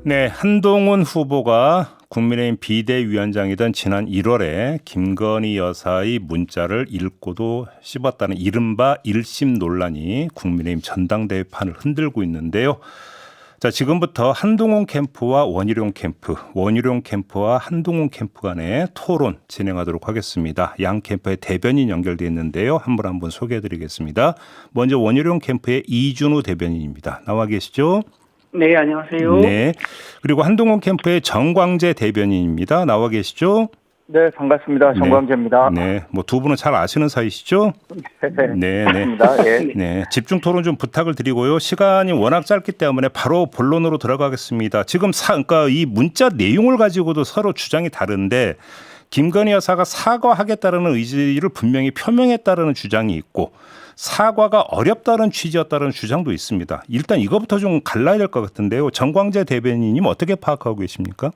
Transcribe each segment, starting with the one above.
네, 한동훈 후보가 국민의힘 비대위원장이던 지난 1월에 김건희 여사의 문자를 읽고도 씹었다는 이른바 1심 논란이 국민의힘 전당대회판을 흔들고 있는데요. 자, 지금부터 한동훈 캠프와 원희룡 캠프, 원희룡 캠프와 한동훈 캠프 간의 토론 진행하도록 하겠습니다. 양 캠프의 대변인 연결돼 있는데요. 한 분 한 분 소개해드리겠습니다. 먼저 원희룡 캠프의 이준우 대변인입니다. 나와 계시죠? 네, 안녕하세요. 네. 그리고 한동훈 캠프의 정광재 대변인입니다. 나와 계시죠? 네, 반갑습니다. 정광재입니다. 네. 뭐 두 분은 잘 아시는 사이시죠? 네, 네. 네. 네. 집중 토론 좀 부탁을 드리고요. 시간이 워낙 짧기 때문에 바로 본론으로 들어가겠습니다. 지금 그러니까 이 문자 내용을 가지고도 서로 주장이 다른데 김건희 여사가 사과하겠다는 의지를 분명히 표명했다는 주장이 있고 사과가 어렵다는 취지였다는 주장도 있습니다. 일단 이거부터 좀 갈라야 될 것 같은데요. 정광재 대변인님 어떻게 파악하고 계십니까?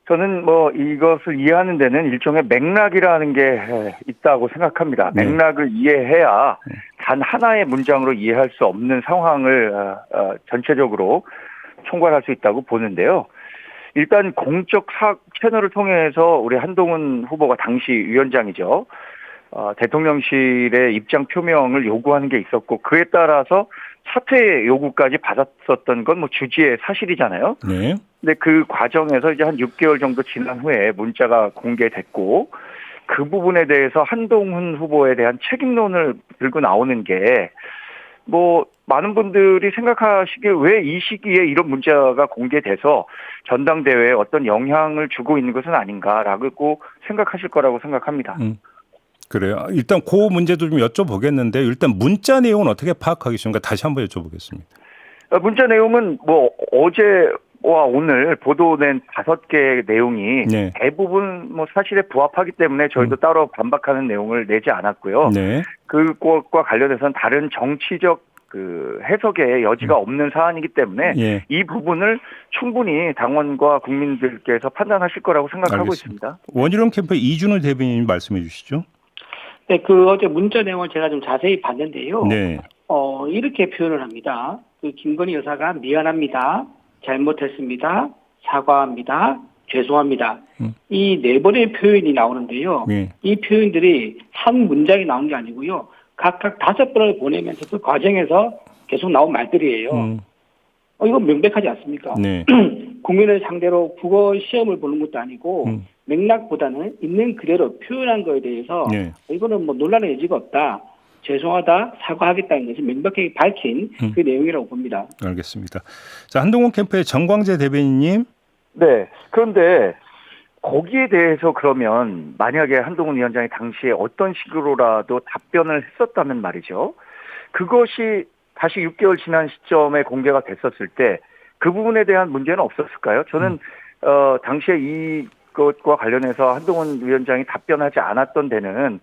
저는 이것을 이해하는 데는 일종의 맥락이라는 게 있다고 생각합니다. 네. 맥락을 이해해야 단 하나의 문장으로 이해할 수 없는 상황을 전체적으로 총괄할 수 있다고 보는데요. 일단 공적 채널을 통해서 우리 한동훈 후보가 당시 위원장이죠. 대통령실의 입장 표명을 요구하는 게 있었고 그에 따라서 사퇴 요구까지 받았었던 건 주지의 사실이잖아요. 네. 근데 그 과정에서 이제 한 6개월 정도 지난 후에 문자가 공개됐고 그 부분에 대해서 한동훈 후보에 대한 책임론을 들고 나오는 게 많은 분들이 생각하시기에 왜 이 시기에 이런 문자가 공개돼서 전당대회에 어떤 영향을 주고 있는 것은 아닌가라고 생각하실 거라고 생각합니다. 그래요. 일단 그 문제도 좀 여쭤보겠는데 일단 문자 내용은 어떻게 파악하기 쉬운가 다시 한번 여쭤보겠습니다. 문자 내용은 어제와 오늘 보도된 5개 내용이 네. 대부분 사실에 부합하기 때문에 저희도 따로 반박하는 내용을 내지 않았고요. 네. 그것과 관련해서는 다른 정치적 해석의 여지가 없는 사안이기 때문에 예. 이 부분을 충분히 당원과 국민들께서 판단하실 거라고 생각하고 알겠습니다. 있습니다. 원희룡 캠프의 이준우 대변인 말씀해 주시죠. 네, 어제 문자 내용을 제가 좀 자세히 봤는데요. 네. 이렇게 표현을 합니다. 김건희 여사가 미안합니다. 잘못했습니다. 사과합니다. 죄송합니다. 이 4번의 표현이 나오는데요. 네. 이 표현들이 한 문장이 나온 게 아니고요. 각각 5번을 보내면서 그 과정에서 계속 나온 말들이에요. 이거 명백하지 않습니까? 네. 국민을 상대로 국어 시험을 보는 것도 아니고 맥락보다는 있는 그대로 표현한 거에 대해서 네. 이거는 논란의 여지가 없다. 죄송하다, 사과하겠다는 것을 명백하게 밝힌 그 내용이라고 봅니다. 알겠습니다. 자, 한동훈 캠프의 정광재 대변인님. 네. 그런데 거기에 대해서 그러면 만약에 한동훈 위원장이 당시에 어떤 식으로라도 답변을 했었다면 말이죠. 그것이 다시 6개월 지난 시점에 공개가 됐었을 때 그 부분에 대한 문제는 없었을까요? 저는 당시에 이것과 관련해서 한동훈 위원장이 답변하지 않았던 데는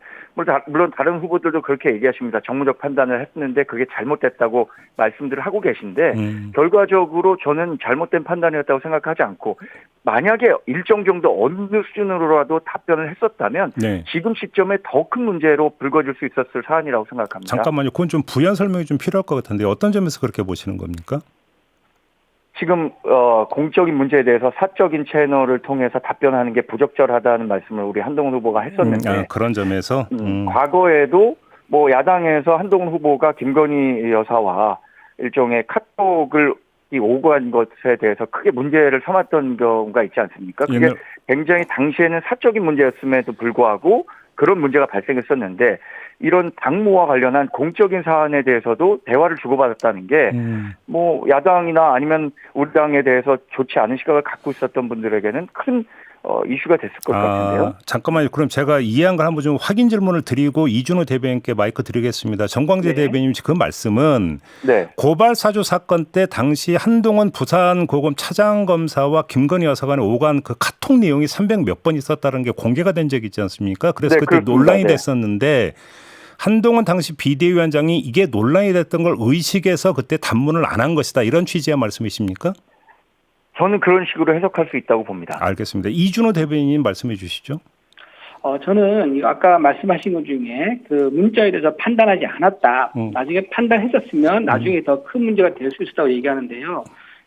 물론 다른 후보들도 그렇게 얘기하십니다. 정무적 판단을 했는데 그게 잘못됐다고 말씀들을 하고 계신데 결과적으로 저는 잘못된 판단이었다고 생각하지 않고 만약에 일정 정도 어느 수준으로라도 답변을 했었다면 네. 지금 시점에 더 큰 문제로 불거질 수 있었을 사안이라고 생각합니다. 잠깐만요. 그건 좀 부연 설명이 좀 필요할 것 같은데 어떤 점에서 그렇게 보시는 겁니까? 지금 공적인 문제에 대해서 사적인 채널을 통해서 답변하는 게 부적절하다는 말씀을 우리 한동훈 후보가 했었는데 그런 점에서 과거에도 야당에서 한동훈 후보가 김건희 여사와 일종의 카톡을 오간 것에 대해서 크게 문제를 삼았던 경우가 있지 않습니까? 그게 굉장히 당시에는 사적인 문제였음에도 불구하고 그런 문제가 발생했었는데 이런 당무와 관련한 공적인 사안에 대해서도 대화를 주고받았다는 게 야당이나 아니면 우리 당에 대해서 좋지 않은 시각을 갖고 있었던 분들에게는 큰 이슈가 됐을 것 같은데요. 잠깐만요. 그럼 제가 이해한 걸 한번 좀 확인 질문을 드리고 이준호 대변인께 마이크 드리겠습니다. 정광재 대변인 그 말씀은 고발 사주 사건 때 당시 한동훈 부산고검 차장검사와 김건희 여사 간의 오간 그 카톡 내용이 300몇 번 있었다는 게 공개가 된 적이 있지 않습니까? 그래서 그때 그렇습니다. 논란이 됐었는데 한동훈 당시 비대위원장이 이게 논란이 됐던 걸 의식해서 그때 단문을 안 한 것이다. 이런 취지의 말씀이십니까? 저는 그런 식으로 해석할 수 있다고 봅니다. 알겠습니다. 이준호 대변인 말씀해 주시죠. 저는 아까 말씀하신 것 중에 그 문자에 대해서 판단하지 않았다. 나중에 판단했었으면 나중에 더 큰 문제가 될 수 있었다고 얘기하는데요.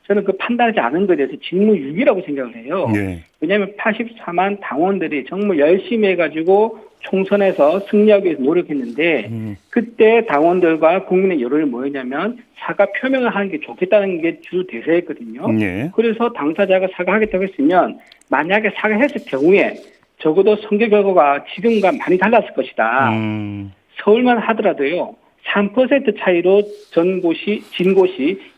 저는 그 판단하지 않은 것에 대해서 직무유기라고 생각을 해요. 네. 왜냐하면 84만 당원들이 정말 열심히 해가지고 총선에서 승리하기 위해서 노력했는데 그때 당원들과 국민의 여론이 뭐였냐면 사과 표명을 하는 게 좋겠다는 게 주 대세였거든요. 네. 그래서 당사자가 사과하겠다고 했으면 만약에 사과했을 경우에 적어도 선거 결과가 지금과 많이 달랐을 것이다. 서울만 하더라도요. 3% 차이로 진 곳이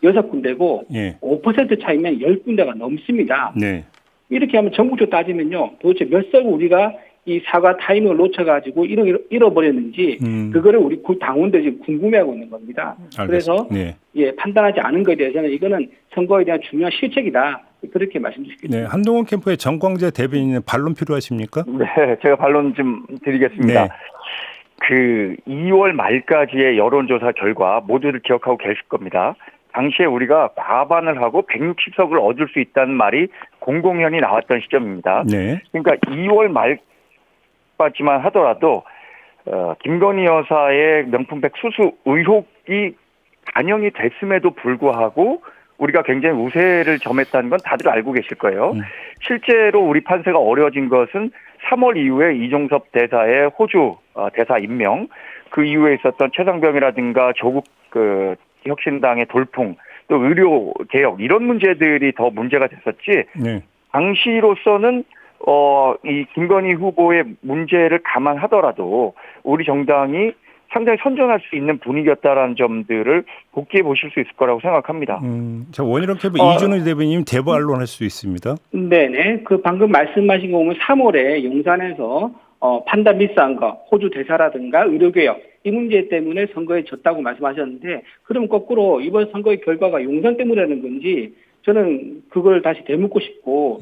6군데고 예. 5% 차이면 10군데가 넘습니다. 네. 이렇게 하면 전국적으로 따지면요. 도대체 몇 석 우리가 이 사과 타이밍을 놓쳐가지고 잃어버렸는지 그거를 우리 당원들이 지금 궁금해하고 있는 겁니다. 알겠습니다. 그래서 네. 예, 판단하지 않은 것에 대해서는 이거는 선거에 대한 중요한 실책이다. 그렇게 말씀드리겠습니다. 네. 한동훈 캠프의 정광재 대변인은 반론 필요하십니까? 네, 제가 반론 좀 드리겠습니다. 네. 그 2월 말까지의 여론조사 결과 모두들 기억하고 계실 겁니다. 당시에 우리가 과반을 하고 160석을 얻을 수 있다는 말이 공공연히 나왔던 시점입니다. 네. 그러니까 2월 말까지만 하더라도 김건희 여사의 명품백 수수 의혹이 반영이 됐음에도 불구하고 우리가 굉장히 우세를 점했다는 건 다들 알고 계실 거예요. 실제로 우리 판세가 어려워진 것은 3월 이후에 이종섭 대사의 호주 대사 임명, 그 이후에 있었던 최상병이라든가 조국 혁신당의 돌풍, 또 의료 개혁 이런 문제들이 더 문제가 됐었지. 네. 당시로서는 이 김건희 후보의 문제를 감안하더라도 우리 정당이 상당히 선전할 수 있는 분위기였다라는 점들을 복기해 보실 수 있을 거라고 생각합니다. 자, 원희룡 캠프 이준우 대변인 대부 언론할 수 있습니다. 네네. 그 방금 말씀하신 거 보면 3월에 용산에서 판단 미스한 거, 호주 대사라든가 의료개혁 이 문제 때문에 선거에 졌다고 말씀하셨는데 그럼 거꾸로 이번 선거의 결과가 용산 때문이라는 건지 저는 그걸 다시 되묻고 싶고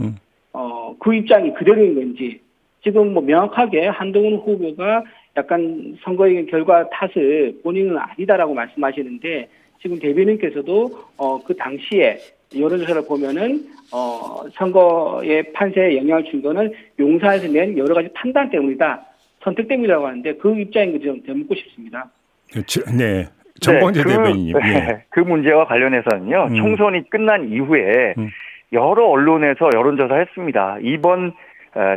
그 입장이 그대로인 건지 지금 뭐 명확하게 한동훈 후보가 약간 선거의 결과 탓을 본인은 아니다라고 말씀하시는데 지금 대변인께서도 그 당시에 여론조사를 보면은 선거의 판세에 영향을 준 거는 용산에서 낸 여러 가지 판단 때문이다. 선택 때문이라고 하는데 그 입장인 거 좀 되묻고 싶습니다. 네. 정광재 네, 대변인님. 네. 그 문제와 관련해서는요. 총선이 끝난 이후에 여러 언론에서 여론조사 했습니다. 이번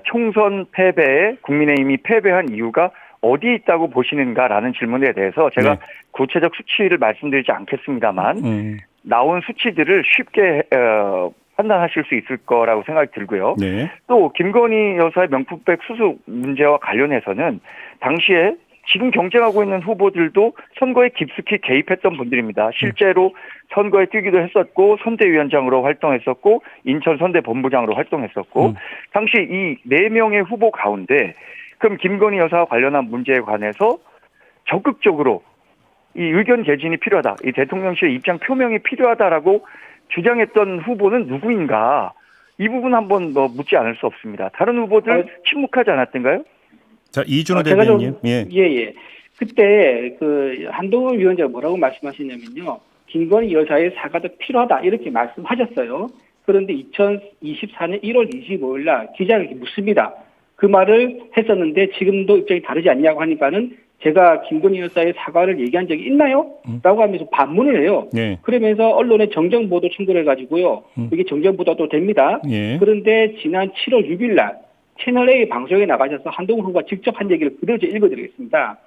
총선 패배에 국민의힘이 패배한 이유가 어디 있다고 보시는가라는 질문에 대해서 제가 네. 구체적 수치를 말씀드리지 않겠습니다만 나온 수치들을 쉽게 판단하실 수 있을 거라고 생각이 들고요. 네. 또 김건희 여사의 명품백 수수 문제와 관련해서는 당시에 지금 경쟁하고 있는 후보들도 선거에 깊숙이 개입했던 분들입니다. 실제로 선거에 뛰기도 했었고 선대위원장으로 활동했었고 인천 선대본부장으로 활동했었고 당시 이 4명의 후보 가운데 그럼 김건희 여사와 관련한 문제에 관해서 적극적으로 이 의견 개진이 필요하다. 이 대통령실의 입장 표명이 필요하다라고 주장했던 후보는 누구인가? 이 부분 한번 묻지 않을 수 없습니다. 다른 후보들 침묵하지 않았던가요? 자, 이준호 대변인님. 예. 그때 그 한동훈 위원장이 뭐라고 말씀하시냐면요. 김건희 여사의 사과도 필요하다. 이렇게 말씀하셨어요. 그런데 2024년 1월 25일 날 기자가 이렇게 묻습니다. 그 말을 했었는데 지금도 입장이 다르지 않냐고 하니까는 제가 김건희 여사의 사과를 얘기한 적이 있나요? 라고 하면서 반문을 해요. 네. 그러면서 언론에 정정보도 청구를 해가지고요. 이게 정정보도도 됩니다. 예. 그런데 지난 7월 6일 날 채널A 방송에 나가셔서 한동훈 후보가 직접 한 얘기를 그대로 읽어드리겠습니다.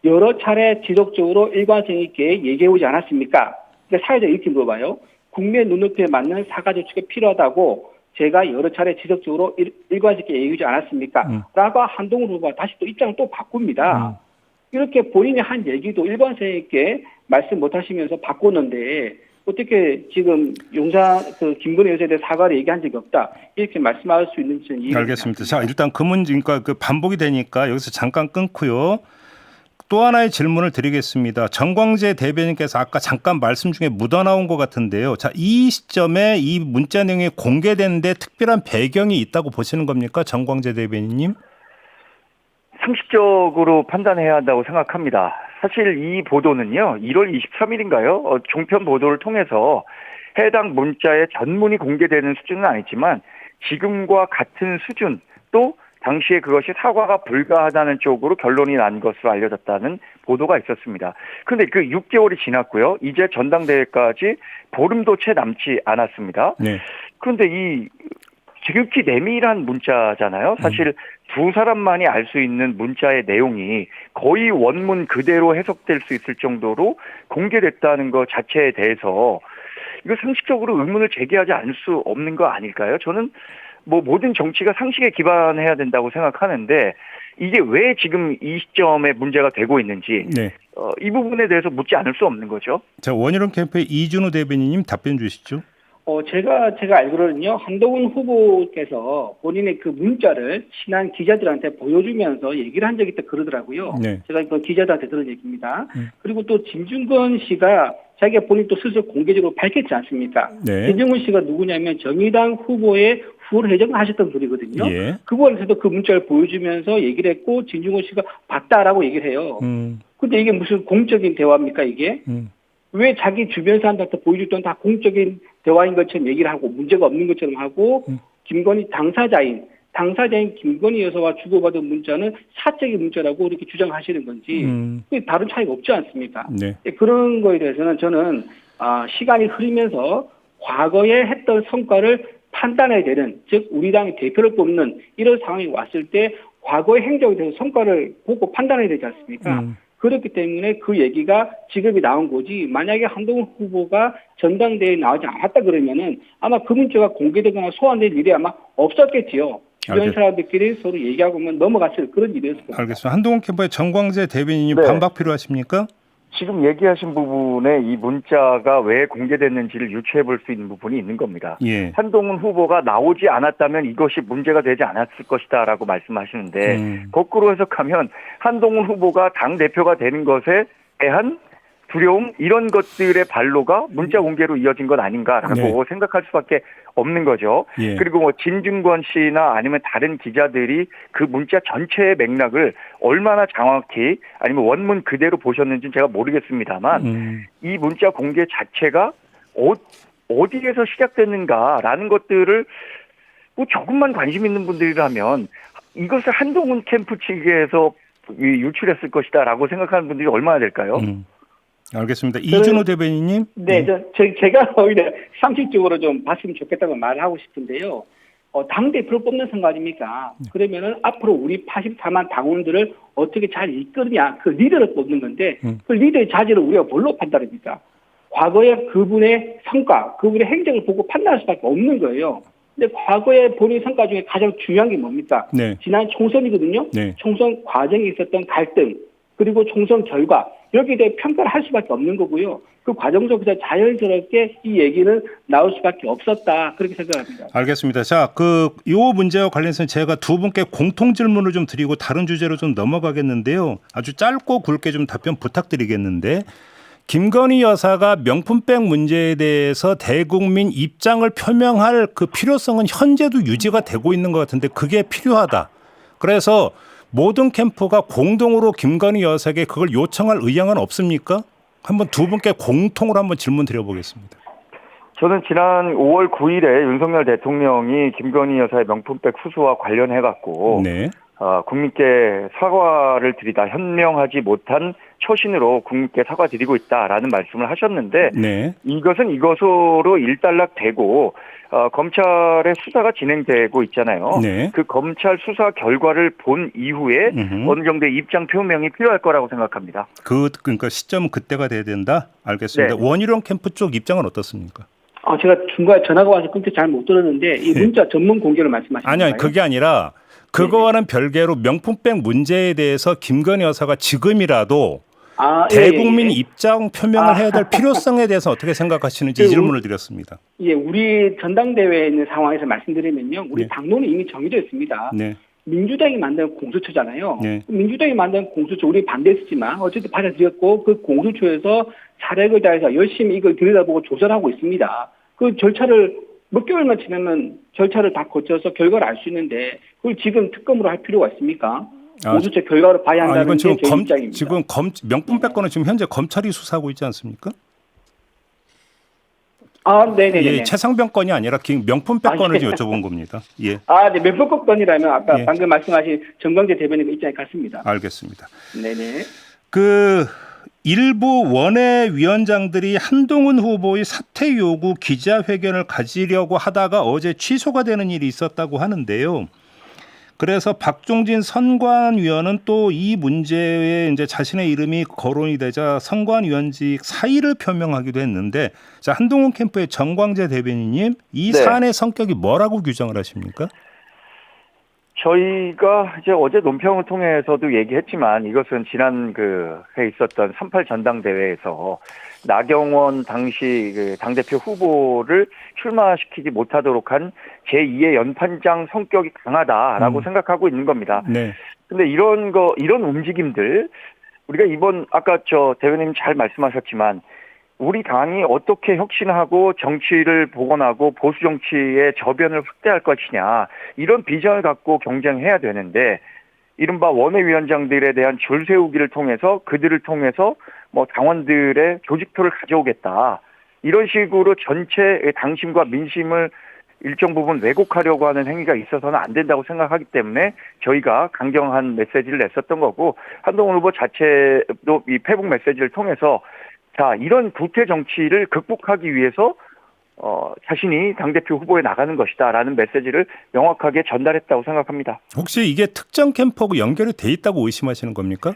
여러 차례 지속적으로 일관성 있게 얘기해오지 않았습니까? 그러니까 사회자 이렇게 물어봐요. 국민의 눈높이에 맞는 사과 조치가 필요하다고 제가 여러 차례 지속적으로 일관성 있게 얘기하지 않았습니까? 라고 한동훈 후보가 다시 또 입장을 또 바꿉니다. 이렇게 본인이 한 얘기도 일관성 있게 말씀 못 하시면서 바꿨는데 어떻게 지금 용산 김건희 여사에 대해 사과를 얘기한 적이 없다 이렇게 말씀할 수 있는지 이해가 알겠습니다. 자, 일단 그 문제, 그러니까 반복이 되니까 여기서 잠깐 끊고요. 또 하나의 질문을 드리겠습니다. 정광재 대변인께서 아까 잠깐 말씀 중에 묻어나온 것 같은데요. 자, 이 시점에 이 문자 내용이 공개되는데 특별한 배경이 있다고 보시는 겁니까? 정광재 대변인님? 상식적으로 판단해야 한다고 생각합니다. 사실 이 보도는요. 1월 23일인가요? 종편 보도를 통해서 해당 문자의 전문이 공개되는 수준은 아니지만 지금과 같은 수준 또 당시에 그것이 사과가 불가하다는 쪽으로 결론이 난 것으로 알려졌다는 보도가 있었습니다. 그런데 그 6개월이 지났고요. 이제 전당대회까지 보름도 채 남지 않았습니다. 네. 그런데 이 지극히 내밀한 문자잖아요. 사실 두 사람만이 알 수 있는 문자의 내용이 거의 원문 그대로 해석될 수 있을 정도로 공개됐다는 것 자체에 대해서 이거 상식적으로 의문을 제기하지 않을 수 없는 거 아닐까요? 저는 뭐 모든 정치가 상식에 기반해야 된다고 생각하는데 이게 왜 지금 이 시점에 문제가 되고 있는지 네. 이 부분에 대해서 묻지 않을 수 없는 거죠. 자, 원희룡 캠프의 이준우 대변인님 답변 주시죠. 제가 알기로는요, 한동훈 후보께서 본인의 그 문자를 친한 기자들한테 보여주면서 얘기를 한 적이 있다 그러더라고요. 네. 제가 그 기자들한테 들은 얘기입니다. 그리고 또 진중권 씨가 자기가 본인 또 스스로 공개적으로 밝혔지 않습니까? 네. 진중권 씨가 누구냐면 정의당 후보의 후보 회장을 하셨던 분이거든요. 예. 그분한테도 그 문자를 보여주면서 얘기를 했고 진중권 씨가 봤다라고 얘기를 해요. 근데 이게 무슨 공적인 대화입니까 이게? 왜 자기 주변 사람들한테 보여줬던 다 공적인 대화인 것처럼 얘기를 하고 문제가 없는 것처럼 하고 김건희 당사자인 김건희 여사와 주고받은 문자는 사적인 문자라고 이렇게 주장하시는 건지 그게 다른 차이가 없지 않습니까? 네. 그런 거에 대해서는 저는 시간이 흐르면서 과거에 했던 성과를 판단해야 되는, 즉 우리 당의 대표를 뽑는 이런 상황이 왔을 때 과거의 행적에 대해서 성과를 보고 판단해야 되지 않습니까? 그렇기 때문에 그 얘기가 지금이 나온 거지, 만약에 한동훈 후보가 전당대회에 나오지 않았다 그러면은 아마 그 문자가 공개되거나 소환될 일이 아마 없었겠지요. 주변 사람들끼리 서로 얘기하고 넘어갔을 그런 일이었을 겁니다. 알겠습니다. 한동훈 캠프의 정광재 대변인님 네. 반박 필요하십니까? 지금 얘기하신 부분에 이 문자가 왜 공개됐는지를 유추해 볼 수 있는 부분이 있는 겁니다. 예. 한동훈 후보가 나오지 않았다면 이것이 문제가 되지 않았을 것이다라고 말씀하시는데 거꾸로 해석하면 한동훈 후보가 당대표가 되는 것에 대한 두려움 이런 것들의 반로가 문자 공개로 이어진 것 아닌가라고 네. 생각할 수밖에 없는 거죠. 예. 그리고 뭐 진중권 씨나 아니면 다른 기자들이 그 문자 전체의 맥락을 얼마나 정확히 아니면 원문 그대로 보셨는지는 제가 모르겠습니다만 이 문자 공개 자체가 어디에서 시작됐는가라는 것들을 뭐 조금만 관심 있는 분들이라면 이것을 한동훈 캠프 측에서 유출했을 것이다라고 생각하는 분들이 얼마나 될까요? 알겠습니다. 이준호 대변인님. 네, 제가 오히려 상식적으로 좀 봤으면 좋겠다고 말을 하고 싶은데요. 당대표를 뽑는 선거 아닙니까? 그러면은 앞으로 우리 84만 당원들을 어떻게 잘 이끌느냐, 그 리더를 뽑는 건데, 그 리더의 자질을 우리가 뭘로 판단합니까? 과거의 그분의 성과, 그분의 행적을 보고 판단할 수밖에 없는 거예요. 근데 과거의 본인 성과 중에 가장 중요한 게 뭡니까? 네. 지난 총선이거든요. 네. 총선 과정에 있었던 갈등, 그리고 총선 결과, 여기에 대해 평가를 할 수밖에 없는 거고요. 그 과정 속에서 자연스럽게 이 얘기는 나올 수밖에 없었다. 그렇게 생각합니다. 알겠습니다. 자, 요 문제와 관련해서 제가 두 분께 공통 질문을 좀 드리고 다른 주제로 좀 넘어가겠는데요. 아주 짧고 굵게 좀 답변 부탁드리겠는데, 김건희 여사가 명품백 문제에 대해서 대국민 입장을 표명할 그 필요성은 현재도 유지가 되고 있는 것 같은데 그게 필요하다. 그래서 모든 캠프가 공동으로 김건희 여사에게 그걸 요청할 의향은 없습니까? 한번 두 분께 공통으로 한번 질문 드려보겠습니다. 저는 지난 5월 9일에 윤석열 대통령이 김건희 여사의 명품백 수수와 관련해갖고 네. 국민께 사과를 드리다 현명하지 못한 처신으로 국민께 사과드리고 있다라는 말씀을 하셨는데 네. 이것은 이것으로 일단락되고 검찰의 수사가 진행되고 있잖아요. 네. 그 검찰 수사 결과를 본 이후에 어느 정도의 입장 표명이 필요할 거라고 생각합니다. 그러니까 시점은 그때가 돼야 된다? 알겠습니다. 네. 원희룡 캠프 쪽 입장은 어떻습니까? 제가 중간에 전화가 와서 끊겨 잘 못 들었는데 이 문자 전문 공개를 말씀하시는 아니요. 건가요? 그게 아니라 그거와는 별개로 명품백 문제에 대해서 김건희 여사가 지금이라도 대국민 입장 표명을 해야 될 필요성에 대해서 어떻게 생각하시는지 이 질문을 드렸습니다. 예, 우리 전당대회에 있는 상황에서 말씀드리면요. 우리 네. 당론이 이미 정해져 있습니다. 네. 민주당이 만든 공수처잖아요. 네. 민주당이 만든 공수처 우리 반대했지만 어쨌든 받아들였고 그 공수처에서 자력을 다해서 열심히 이걸 들여다보고 조사하고 있습니다. 그 절차를 몇 개월만 지나면 절차를 다 거쳐서 결과를 알 수 있는데 그걸 지금 특검으로 할 필요가 있습니까? 공수처 결과를 봐야 한다는 이건 게 제 지금 입장입니다. 지금 명품백 건은 지금 현재 검찰이 수사하고 있지 않습니까? 네네네. 예, 최상병 건이 아니라 명품백 건을 예. 여쭤본 겁니다. 예, 네, 몇번 건이라면 아까 예. 방금 말씀하신 정광재 대변인 입장이 같습니다. 알겠습니다. 네네. 일부 원외위원장들이 한동훈 후보의 사퇴 요구 기자회견을 가지려고 하다가 어제 취소가 되는 일이 있었다고 하는데요. 그래서 박종진 선관위원은 또 이 문제에 이제 자신의 이름이 거론이 되자 선관위원직 사의를 표명하기도 했는데, 자, 한동훈 캠프의 정광재 대변인님, 이 네. 사안의 성격이 뭐라고 규정을 하십니까? 저희가 이제 어제 논평을 통해서도 얘기했지만 이것은 지난 해 있었던 38 전당대회에서 나경원 당시 당대표 후보를 출마시키지 못하도록 한 제2의 연판장 성격이 강하다라고 생각하고 있는 겁니다. 네. 근데 이런 움직임들 우리가 이번 아까 대변인 잘 말씀하셨지만 우리 당이 어떻게 혁신하고 정치를 복원하고 보수 정치의 저변을 확대할 것이냐 이런 비전을 갖고 경쟁해야 되는데 이른바 원외위원장들에 대한 줄 세우기를 통해서 그들을 통해서 당원들의 조직표를 가져오겠다 이런 식으로 전체 당심과 민심을 일정 부분 왜곡하려고 하는 행위가 있어서는 안 된다고 생각하기 때문에 저희가 강경한 메시지를 냈었던 거고 한동훈 후보 자체도 이 페북 메시지를 통해서 자, 이런 구태 정치를 극복하기 위해서 자신이 당대표 후보에 나가는 것이다라는 메시지를 명확하게 전달했다고 생각합니다. 혹시 이게 특정 캠프하고 연결이 돼 있다고 의심하시는 겁니까?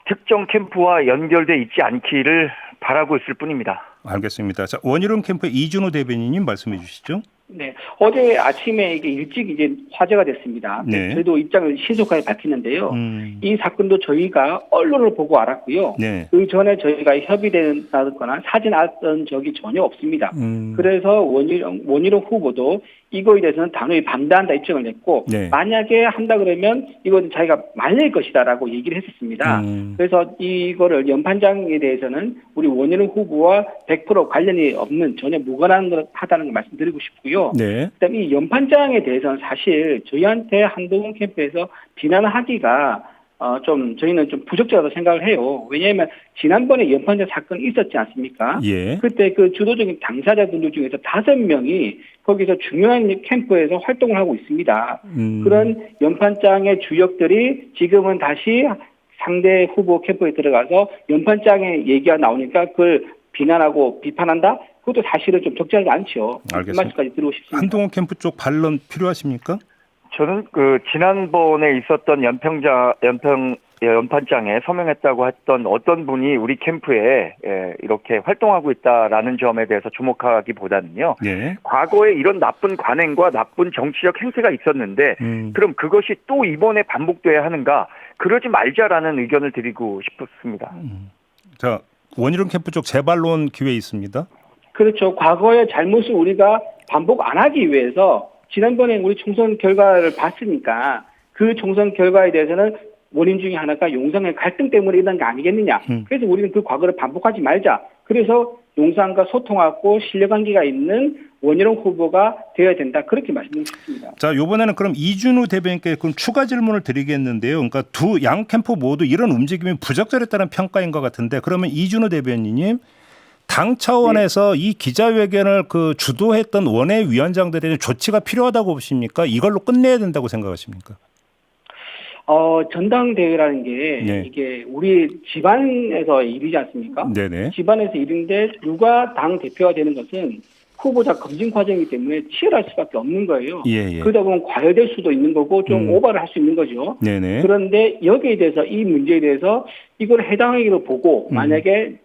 특정 캠프와 연결돼 있지 않기를 바라고 있을 뿐입니다. 알겠습니다. 자, 원희룡 캠프의 이준호 대변인님 말씀해 주시죠. 네, 어제 아침에 이게 일찍 이제 화제가 됐습니다. 네. 저희도 입장을 신속하게 밝히는데요. 이 사건도 저희가 언론을 보고 알았고요. 네. 그 전에 저희가 협의된다거나 사진 알았던 적이 전혀 없습니다. 그래서 원희룡 후보도 이거에 대해서는 단호히 반대한다 입장을 냈고 네. 만약에 한다 그러면 이건 자기가 말릴 것이다라고 얘기를 했었습니다. 그래서 이거를 연판장에 대해서는 우리 원희룡 후보와 100% 관련이 없는 전혀 무관하다는 걸 말씀드리고 싶고요. 네. 그다음에 이 연판장에 대해서는 사실 저희한테 한동훈 캠프에서 비난하기가 저희는 좀 부적절하다고 생각을 해요. 왜냐하면 지난번에 연판장 사건이 있었지 않습니까? 예. 그때 그 주도적인 당사자분들 중에서 5명이 거기서 중요한 캠프에서 활동을 하고 있습니다. 그런 연판장의 주역들이 지금은 다시 상대 후보 캠프에 들어가서 연판장의 얘기가 나오니까 그걸 비난하고 비판한다? 그것도 사실은 좀 적절하지 않죠. 알겠습니다. 그 말씀까지 드리고 싶습니다. 한동훈 캠프 쪽 반론 필요하십니까? 저는 지난번에 있었던 연판장에 서명했다고 했던 어떤 분이 우리 캠프에 이렇게 활동하고 있다라는 점에 대해서 주목하기보다는요. 네. 과거에 이런 나쁜 관행과 나쁜 정치적 행태가 있었는데 그럼 그것이 또 이번에 반복돼야 하는가? 그러지 말자라는 의견을 드리고 싶습니다. 자, 원희룡 캠프 쪽 재반론 기회 있습니다. 그렇죠. 과거의 잘못을 우리가 반복 안 하기 위해서 지난번에 우리 총선 결과를 봤으니까 그 총선 결과에 대해서는 원인 중에 하나가 용산의 갈등 때문에 일어난 게 아니겠느냐. 그래서 우리는 그 과거를 반복하지 말자. 그래서 용산과 소통하고 신뢰관계가 있는 원희룡 후보가 되어야 된다. 그렇게 말씀드리고 싶습니다. 자, 이번에는 그럼 이준우 대변인께 그럼 추가 질문을 드리겠는데요. 그러니까 두 양 캠프 모두 이런 움직임이 부적절했다는 평가인 것 같은데, 그러면 이준우 대변인님, 당 차원에서 이 기자회견을 주도했던 원외위원장들에 대한 조치가 필요하다고 보십니까? 이걸로 끝내야 된다고 생각하십니까? 전당대회라는 게 네. 이게 우리 집안에서 일이지 않습니까? 네네. 집안에서 일인데 누가 당 대표가 되는 것은 후보자 검증 과정이기 때문에 치열할 수밖에 없는 거예요. 예. 그러다 보면 과열될 수도 있는 거고 좀 오버를 할 수 있는 거죠. 네네. 그런데 여기에 대해서 이 문제에 대해서 이걸 해당하기로 보고 만약에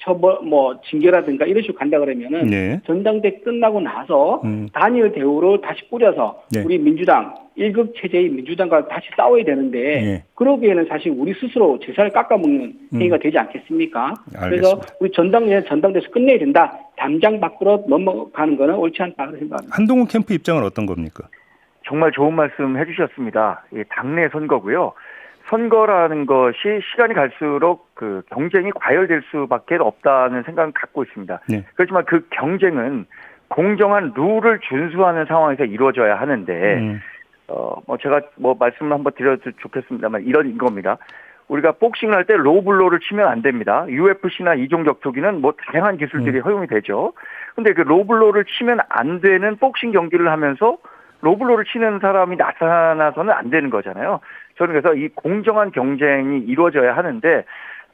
징계라든가 이런 식으로 간다 그러면은 네. 전당대 끝나고 나서 단일 대우를 다시 꾸려서 네. 우리 민주당 1급 체제의 민주당과 다시 싸워야 되는데 네. 그러기에는 사실 우리 스스로 제사를 깎아먹는 행위가 되지 않겠습니까? 알겠습니다. 그래서 우리 전당대에서 끝내야 된다. 담장 밖으로 넘어가는 거는 옳지 않다 그런 생각합니다. 한동훈 캠프 입장은 어떤 겁니까? 정말 좋은 말씀 해주셨습니다. 당내 선거고요. 선거라는 것이 시간이 갈수록 경쟁이 과열될 수밖에 없다는 생각을 갖고 있습니다. 네. 그렇지만 그 경쟁은 공정한 룰을 준수하는 상황에서 이루어져야 하는데, 제가 말씀을 한번 드려도 좋겠습니다만 이런 겁니다. 우리가 복싱을 할 때 로블로를 치면 안 됩니다. UFC나 이종 격투기는 뭐 다양한 기술들이 허용이 되죠. 근데 그 로블로를 치면 안 되는 복싱 경기를 하면서 로블로를 치는 사람이 나타나서는 안 되는 거잖아요. 저는 그래서 이 공정한 경쟁이 이루어져야 하는데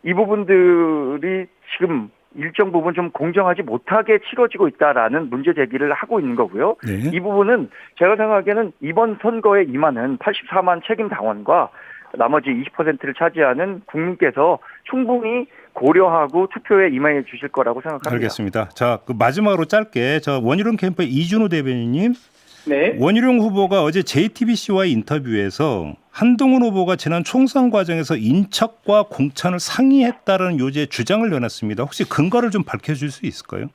이 부분들이 지금 일정 부분 좀 공정하지 못하게 치러지고 있다라는 문제 제기를 하고 있는 거고요. 네. 이 부분은 제가 생각하기에는 이번 선거에 임하는 84만 책임 당원과 나머지 20%를 차지하는 국민께서 충분히 고려하고 투표에 임해 주실 거라고 생각합니다. 알겠습니다. 자, 그 마지막으로 짧게 원희룡 캠프의 이준호 대변인님. 네. 원희룡 후보가 어제 JTBC와의 인터뷰에서 한동훈 후보가 지난 총선 과정에서 인척과 공천을 상의했다는 요지의 주장을 내놨습니다. 혹시 근거를 좀 밝혀줄 수 있을까요?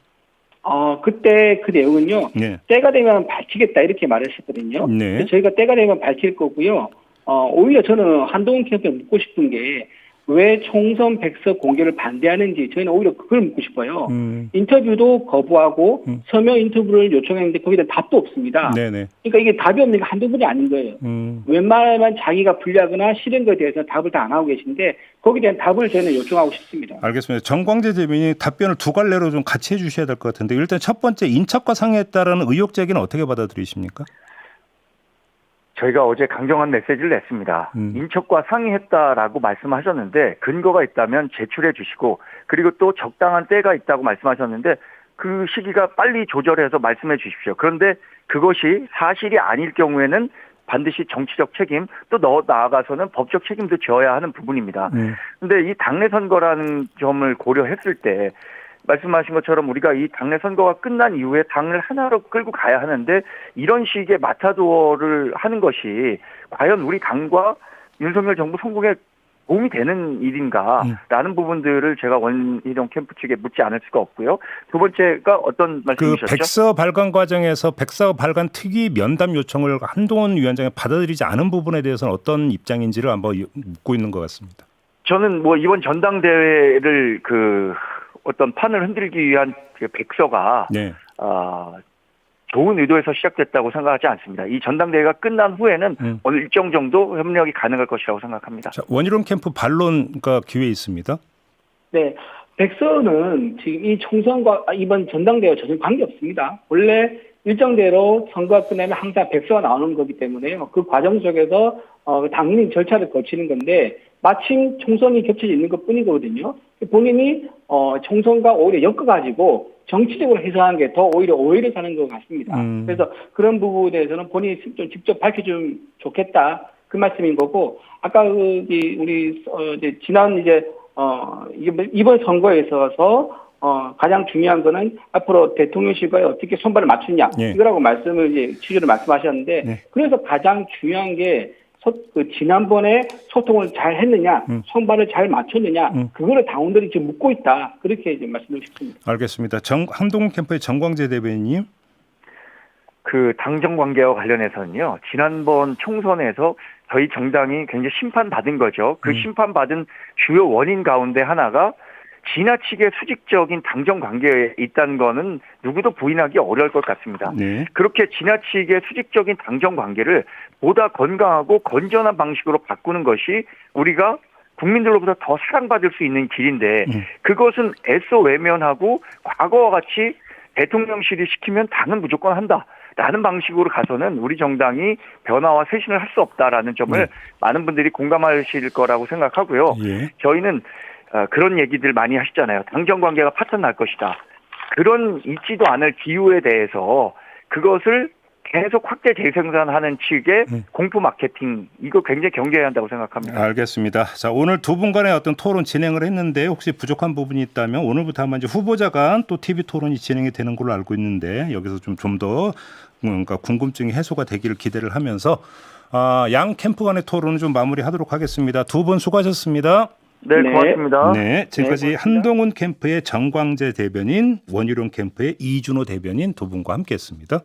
그때 그 내용은요. 네. 때가 되면 밝히겠다 이렇게 말했었거든요. 네. 저희가 때가 되면 밝힐 거고요. 오히려 저는 한동훈 캠프에 묻고 싶은 게 왜 총선 백서 공개를 반대하는지 저희는 오히려 그걸 묻고 싶어요. 인터뷰도 거부하고 서명 인터뷰를 요청했는데 거기에 대한 답도 없습니다. 네네. 그러니까 이게 답이 없는 게 한두 분이 아닌 거예요. 웬만하면 자기가 불리하거나 싫은 것에 대해서 답을 다 안 하고 계신데 거기에 대한 답을 저희는 요청하고 싶습니다. 알겠습니다. 정광재 대변인이 답변을 두 갈래로 좀 같이 해주셔야 될 것 같은데 일단 첫 번째 인척과 상의했다라는 의혹 제기는 어떻게 받아들이십니까? 저희가 어제 강경한 메시지를 냈습니다. 인척과 상의했다라고 말씀하셨는데 근거가 있다면 제출해 주시고 그리고 또 적당한 때가 있다고 말씀하셨는데 그 시기가 빨리 조절해서 말씀해 주십시오. 그런데 그것이 사실이 아닐 경우에는 반드시 정치적 책임 또 나아가서는 법적 책임도 져야 하는 부분입니다. 그런데 이 당내 선거라는 점을 고려했을 때 말씀하신 것처럼 우리가 이 당내 선거가 끝난 이후에 당을 하나로 끌고 가야 하는데 이런 식의 마타도어를 하는 것이 과연 우리 당과 윤석열 정부 성공에 도움이 되는 일인가라는 부분들을 제가 원희룡 캠프 측에 묻지 않을 수가 없고요. 두 번째가 어떤 말씀이셨죠? 그 백서 발간 과정에서 백서 발간 특위 면담 요청을 한동훈 위원장이 받아들이지 않은 부분에 대해서는 어떤 입장인지를 한번 묻고 있는 것 같습니다. 저는 뭐 이번 전당대회를 어떤 판을 흔들기 위한 그 백서가 네. 좋은 의도에서 시작됐다고 생각하지 않습니다. 이 전당대회가 끝난 후에는 어느 일정 정도 협력이 가능할 것이라고 생각합니다. 자, 원희룡 캠프 반론가 기회 있습니다. 네. 백서는 지금 이 총선과 이번 전당대회와 전혀 관계없습니다. 원래 일정대로 선거가 끝나면 항상 백서가 나오는 거기 때문에요. 그 과정 속에서 당연히 절차를 거치는 건데 마침 총선이 겹쳐져 있는 것 뿐이거든요. 본인이 총선과 오히려 엮어가지고 정치적으로 해석한 게 더 오히려 오해를 사는 것 같습니다. 그래서 그런 부분에 대해서는 본인이 좀 직접 밝혀주면 좋겠다 그 말씀인 거고 아까 우리 지난 이번 선거에 있어서 가장 중요한 거는 앞으로 대통령실과에 어떻게 손발을 맞추냐 네. 이거라고 취지를 말씀하셨는데 네. 그래서 가장 중요한 게 지난번에 소통을 잘 했느냐, 손발을 잘 맞췄느냐, 그거를 당원들이 지금 묻고 있다. 그렇게 이제 말씀드리고 싶습니다. 알겠습니다. 한동훈 캠프의 정광재 대변인님. 그 당정 관계와 관련해서는요. 지난번 총선에서 저희 정당이 굉장히 심판받은 거죠. 그 심판받은 주요 원인 가운데 하나가 지나치게 수직적인 당정 관계에 있다는 거는 누구도 부인하기 어려울 것 같습니다. 네. 그렇게 지나치게 수직적인 당정 관계를 보다 건강하고 건전한 방식으로 바꾸는 것이 우리가 국민들로부터 더 사랑받을 수 있는 길인데 그것은 애써 외면하고 과거와 같이 대통령실이 시키면 당은 무조건 한다라는 방식으로 가서는 우리 정당이 변화와 쇄신을 할 수 없다라는 점을 많은 분들이 공감하실 거라고 생각하고요. 예. 저희는 그런 얘기들 많이 하시잖아요. 당정 관계가 파탄날 것이다. 그런 있지도 않을 기후에 대해서 그것을 계속 확대 재생산하는 측의 공포 마케팅 이거 굉장히 경계해야 한다고 생각합니다. 알겠습니다. 자, 오늘 두 분 간의 어떤 토론 진행을 했는데 혹시 부족한 부분이 있다면 오늘부터 한번 이제 후보자 간 또 TV 토론이 진행이 되는 걸로 알고 있는데 여기서 좀 더 그러니까 궁금증이 해소가 되기를 기대를 하면서 양 캠프 간의 토론을 좀 마무리하도록 하겠습니다. 두 분 수고하셨습니다. 네, 고맙습니다. 네, 지금까지 고맙습니다. 한동훈 캠프의 정광재 대변인, 원희룡 캠프의 이준호 대변인 두 분과 함께했습니다.